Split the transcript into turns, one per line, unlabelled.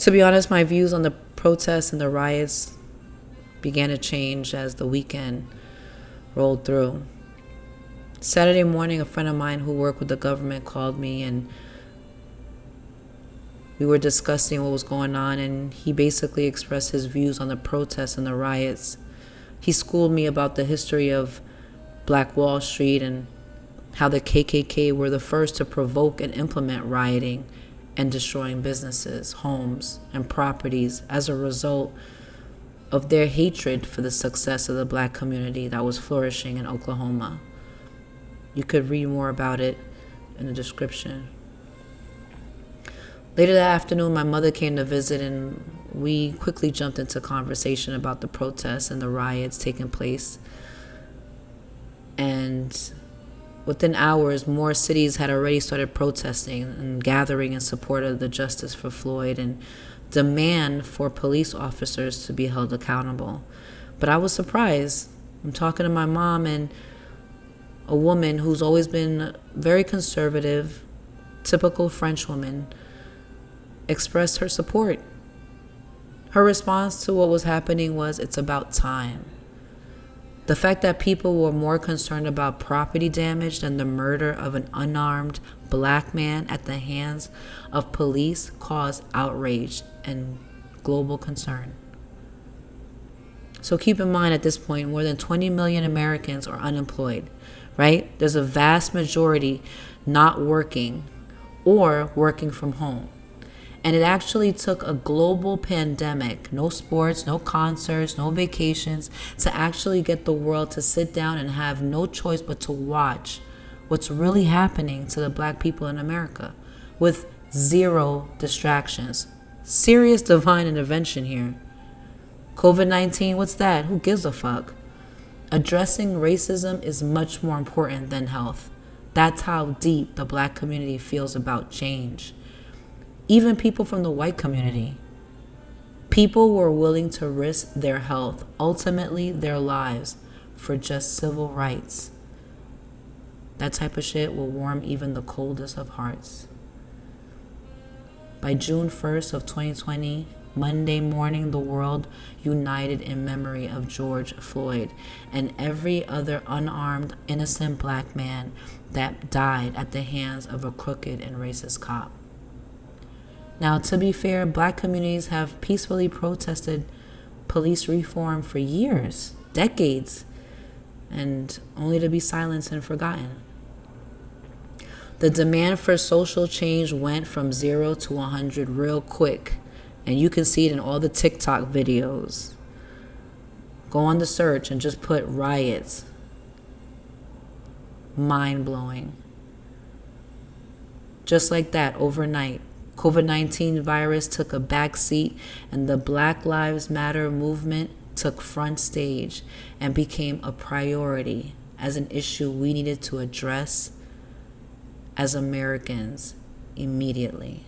To be honest, my views on the protests and the riots began to change as the weekend rolled through. Saturday morning, a friend of mine who worked with the government called me, and we were discussing what was going on, and he basically expressed his views on the protests and the riots. He schooled me about the history of Black Wall Street and how the KKK were the first to provoke and implement rioting and destroying businesses, homes, and properties as a result of their hatred for the success of the Black community that was flourishing in Oklahoma. You could read more about it in the description. Later that afternoon, my mother came to visit, and we quickly jumped into conversation about the protests and the riots taking place. And within hours, more cities had already started protesting and gathering in support of the justice for Floyd and demand for police officers to be held accountable. But I was surprised. I'm talking to my mom, and a woman who's always been very conservative, typical French woman, expressed her support. Her response to what was happening was, "It's about time." The fact that people were more concerned about property damage than the murder of an unarmed Black man at the hands of police caused outrage and global concern. So keep in mind, at this point, more than 20 million Americans are unemployed, right? There's a vast majority not working or working from home. And it actually took a global pandemic, no sports, no concerts, no vacations, to actually get the world to sit down and have no choice but to watch what's really happening to the Black people in America with zero distractions. Serious divine intervention here. COVID-19, what's that? Who gives a fuck? Addressing racism is much more important than health. That's how deep the Black community feels about change. Even people from the white community. People were willing to risk their health, ultimately their lives, for just civil rights. That type of shit will warm even the coldest of hearts. By June 1st of 2020, Monday morning, the world united in memory of George Floyd and every other unarmed, innocent Black man that died at the hands of a crooked and racist cop. Now, to be fair, Black communities have peacefully protested police reform for years, decades, and only to be silenced and forgotten. The demand for social change went from 0 to 100 real quick, and you can see it in all the TikTok videos. Go on the search and just put riots. Mind-blowing. Just like that, overnight, COVID-19 virus took a backseat, and the Black Lives Matter movement took front stage and became a priority as an issue we needed to address as Americans immediately.